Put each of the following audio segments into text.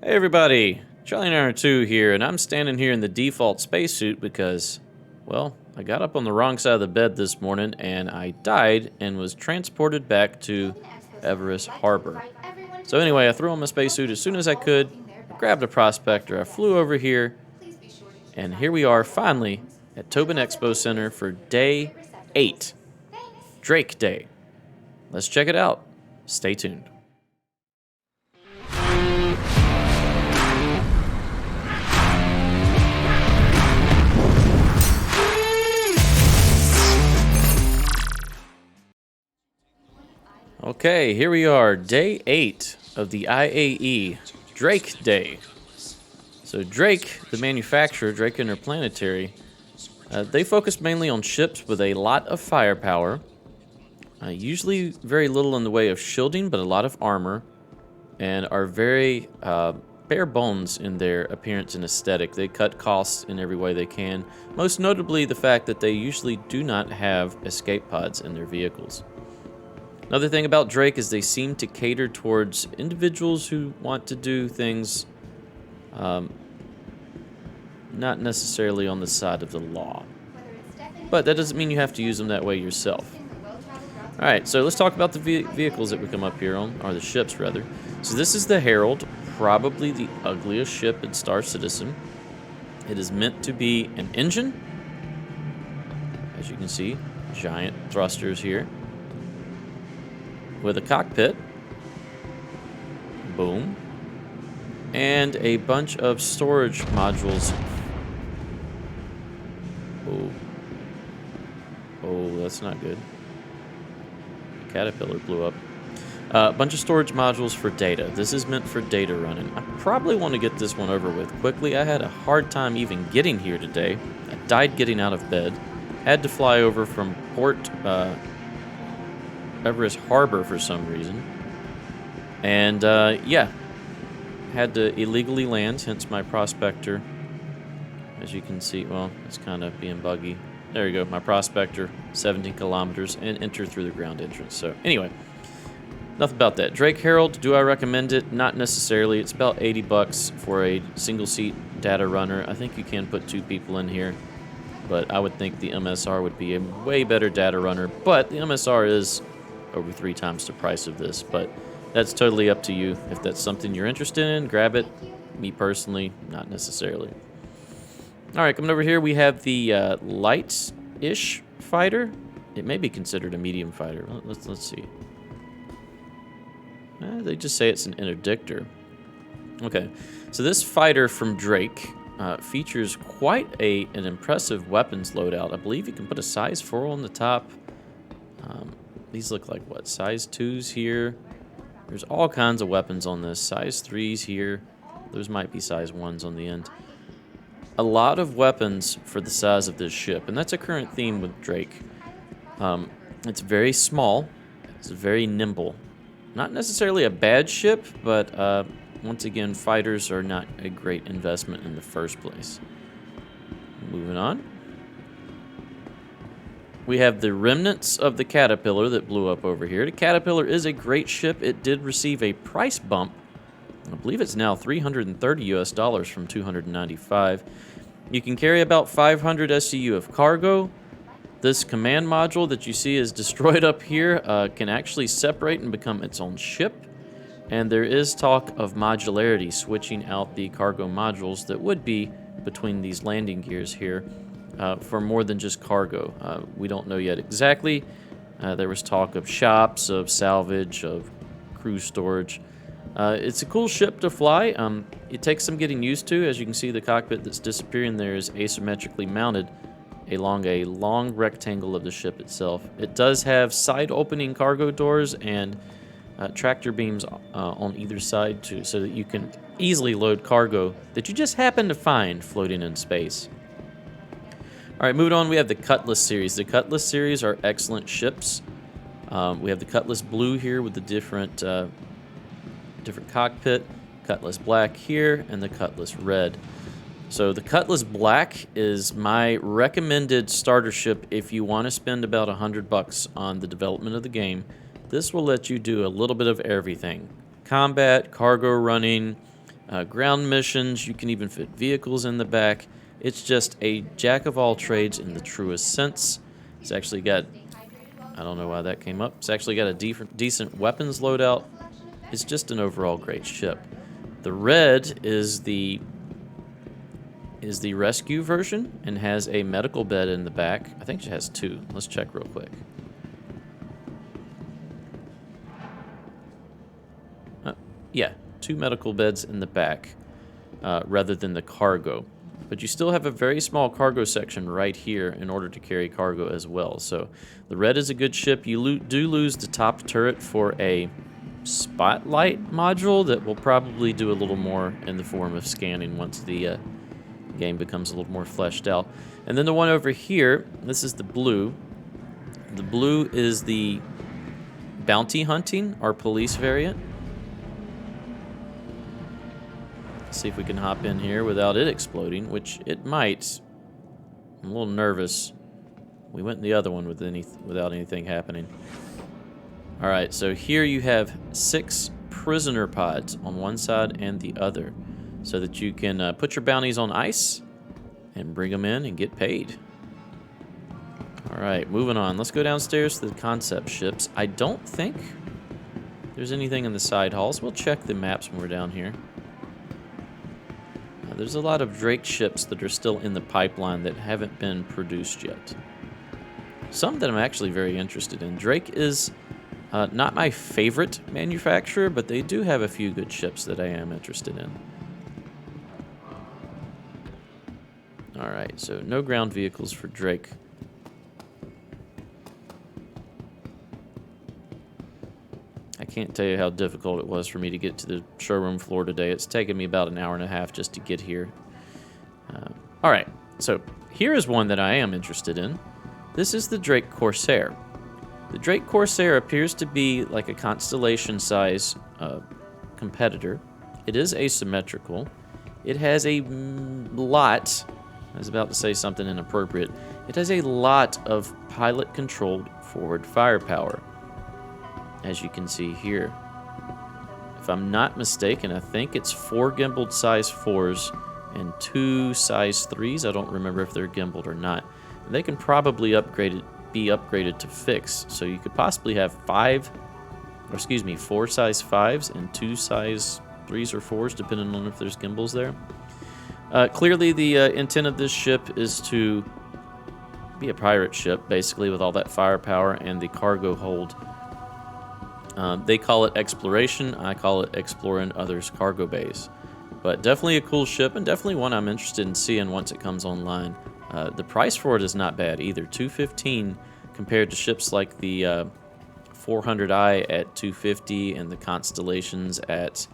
Hey everybody, Charlie902 here, and I'm standing here in the default spacesuit because, well, I got up on the wrong side of the bed this morning and I died and was transported back to Everest Harbor. So anyway, I threw on my spacesuit as soon as I could, grabbed a prospector, I flew over here, and here we are finally at Tobin Expo Center for Day 8, Drake Day. Let's check it out. Stay tuned. Okay, here we are, Day 8 of the IAE, Drake Day. So Drake, the manufacturer, Drake Interplanetary, they focus mainly on ships with a lot of firepower, usually very little in the way of shielding, but a lot of armor, and are very bare bones in their appearance and aesthetic. They cut costs in every way they can, most notably the fact that they usually do not have escape pods in their vehicles. Another thing about Drake is they seem to cater towards individuals who want to do things not necessarily on the side of the law. But that doesn't mean you have to use them that way yourself. Alright, so let's talk about the vehicles that we come up here on, or the ships rather. So this is the Herald, probably the ugliest ship in Star Citizen. It is meant to be an engine. As you can see, giant thrusters here. With a cockpit, boom, and a bunch of storage modules. Oh, that's not good. The caterpillar blew up. A bunch of storage modules for data. This is meant for data running. I probably want to get this one over with quickly. I had a hard time even getting here today. I died getting out of bed. Had to fly over from Port Everest Harbor for some reason. And, yeah. Had to illegally land, hence my prospector. As you can see, well, it's kind of being buggy. There you go, my prospector, 17 kilometers, and enter through the ground entrance. So, anyway, enough about that. Drake Herald, do I recommend it? Not necessarily. It's about 80 bucks for a single-seat data runner. I think you can put 2 people in here, but I would think the MSR would be a way better data runner. But the MSR is over 3 times the price of this, but that's totally up to you. If that's something you're interested in, grab it. Me personally, not necessarily. Alright, coming over here, we have the light-ish fighter. It may be considered a medium fighter. Let's see. They just say it's an interdictor. Okay, so this fighter from Drake features quite an impressive weapons loadout. I believe you can put a size 4 on the top. These look like, what, size 2s here? There's all kinds of weapons on this. Size 3s here. Those might be size 1s on the end. A lot of weapons for the size of this ship, and that's a current theme with Drake. It's very small. It's very nimble. Not necessarily a bad ship, but once again, fighters are not a great investment in the first place. Moving on. We have the remnants of the Caterpillar that blew up over here. The Caterpillar is a great ship. It did receive a price bump. I believe it's now $330 US from $295. You can carry about 500 SCU of cargo. This command module that you see is destroyed up here can actually separate and become its own ship. And there is talk of modularity, switching out the cargo modules that would be between these landing gears here. For more than just cargo. We don't know yet exactly. There was talk of shops, of salvage, of crew storage. It's a cool ship to fly. It takes some getting used to. As you can see, the cockpit that's disappearing there is asymmetrically mounted along a long rectangle of the ship itself. It does have side-opening cargo doors and tractor beams on either side, too, so that you can easily load cargo that you just happen to find floating in space. Alright, moving on, we have the Cutlass series. The Cutlass series are excellent ships. We have the Cutlass Blue here with the different cockpit, Cutlass Black here, and the Cutlass Red. So the Cutlass Black is my recommended starter ship if you want to spend about $100 on the development of the game. This will let you do a little bit of everything. Combat, cargo running, Ground missions, you can even fit vehicles in the back. It's just a jack of all trades in the truest sense. It's actually got, I don't know why that came up. It's actually got a decent weapons loadout. It's just an overall great ship. The red is the rescue version and has a medical bed in the back. I think it has two. Let's check real quick. Yeah, two medical beds in the back rather than the cargo. But you still have a very small cargo section right here in order to carry cargo as well. So the red is a good ship. You do lose the top turret for a spotlight module that will probably do a little more in the form of scanning once the game becomes a little more fleshed out. And then the one over here, this is the blue. The blue is the bounty hunting or police variant. See if we can hop in here without it exploding, which it might. I'm a little nervous. We went in the other one without anything happening. All right, so here you have 6 prisoner pods on one side and the other, so that you can put your bounties on ice and bring them in and get paid. All right, moving on. Let's go downstairs to the concept ships. I don't think there's anything in the side halls. We'll check the maps when we're down here. There's a lot of Drake ships that are still in the pipeline that haven't been produced yet. Some that I'm actually very interested in. Drake is not my favorite manufacturer, but they do have a few good ships that I am interested in. Alright, so no ground vehicles for Drake. I can't tell you how difficult it was for me to get to the showroom floor today. It's taken me about an hour and a half just to get here. Alright, so here is one that I am interested in. This is the Drake Corsair. The Drake Corsair appears to be like a Constellation-size competitor. It is asymmetrical. It has a lot... I was about to say something inappropriate. It has a lot of pilot-controlled forward firepower, as you can see here. If I'm not mistaken, I think it's 4 gimbaled size 4s and 2 size 3s. I don't remember if they're gimbaled or not. And they can probably be upgraded to fixed. So you could possibly have 4 size 5s and 2 size 3s or 4s, depending on if there's gimbals there. Clearly, the intent of this ship is to be a pirate ship, basically, with all that firepower and the cargo hold. They call it exploration. I call it exploring others' cargo bays. But definitely a cool ship, and definitely one I'm interested in seeing once it comes online. The price for it is not bad either. $215 compared to ships like the 400i at $250 and the Constellations at...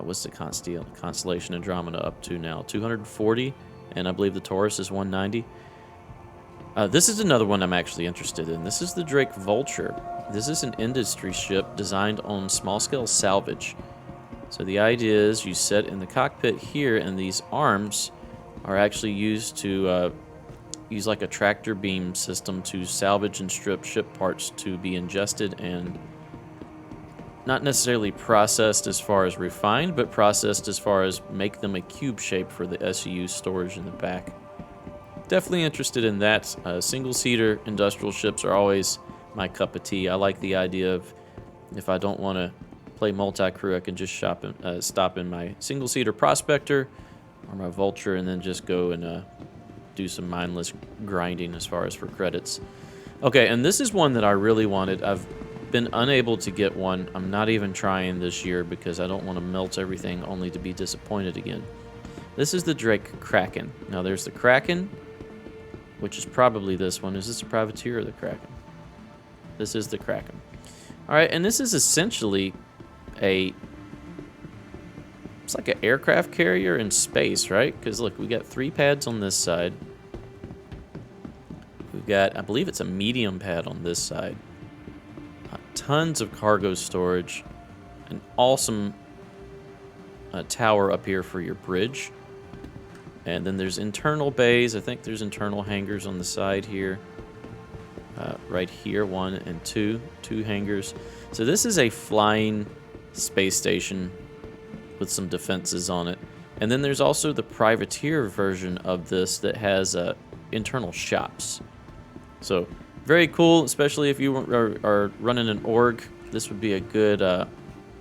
what's the Constellation Andromeda up to now? $240, and I believe the Taurus is $190. This is another one I'm actually interested in. This is the Drake Vulture. This is an industry ship designed on small-scale salvage. So the idea is you sit in the cockpit here, and these arms are actually used to use like a tractor beam system to salvage and strip ship parts to be ingested and not necessarily processed as far as refined, but processed as far as make them a cube shape for the SEU storage in the back. Definitely interested in that. Single-seater industrial ships are always my cup of tea. I like the idea of if I don't want to play multi-crew, I can just stop in my single-seater Prospector or my Vulture and then just go and do some mindless grinding as far as for credits. Okay, and this is one that I really wanted. I've been unable to get one. I'm not even trying this year because I don't want to melt everything only to be disappointed again. This is the Drake Kraken. Now there's the Kraken, which is probably this one. Is this a privateer or the Kraken? This is the Kraken. Alright, and this is essentially it's like an aircraft carrier in space, right? Because look, we got 3 pads on this side. We've got, I believe it's a medium pad on this side. Tons of cargo storage. An awesome tower up here for your bridge. And then there's internal bays. I think there's internal hangars on the side here. Right here, 1 and 2 hangars. So this is a flying space station with some defenses on it. And then there's also the privateer version of this that has internal shops. So very cool, especially if you are running an org. This would be a good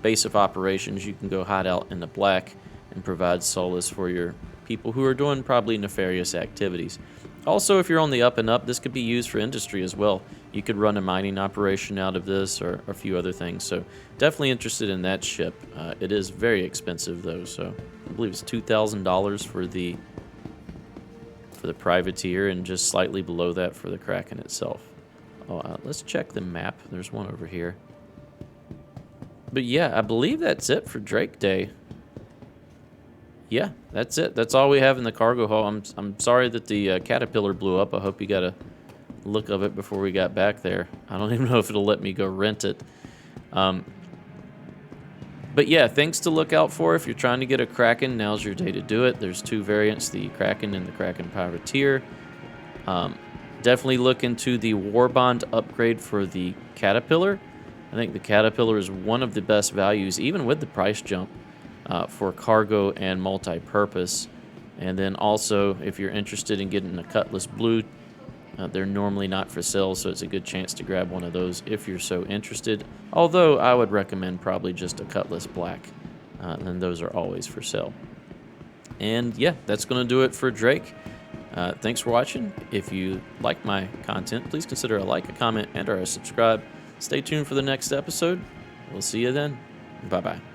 base of operations. You can go hide out in the black and provide solace for your people who are doing probably nefarious activities. Also, if you're on the up and up, this could be used for industry as well. You could run a mining operation out of this or a few other things. So definitely interested in that ship. It is very expensive though, so I believe it's $2,000 for the privateer and just slightly below that for the Kraken itself. Oh, let's check the map. There's one over here. But yeah, I believe that's it for Drake Day. Yeah, that's it. That's all we have in the cargo hall. I'm sorry that the Caterpillar blew up. I hope you got a look of it before we got back there. I don't even know if it'll let me go rent it. But yeah, things to look out for if you're trying to get a Kraken. Now's your day to do it. There's two variants, the Kraken and the Kraken Privateer. Definitely look into the Warbond upgrade for the Caterpillar. I think the Caterpillar is one of the best values, even with the price jump, for cargo and multi-purpose. And then also, if you're interested in getting a Cutlass Blue, they're normally not for sale, so it's a good chance to grab one of those if you're so interested. Although I would recommend probably just a Cutlass Black, and those are always for sale. And yeah, that's going to do it for Drake. Thanks for watching. If you like my content, please consider a like, a comment, and or a subscribe. Stay tuned for the next episode. We'll see you then. Bye-bye.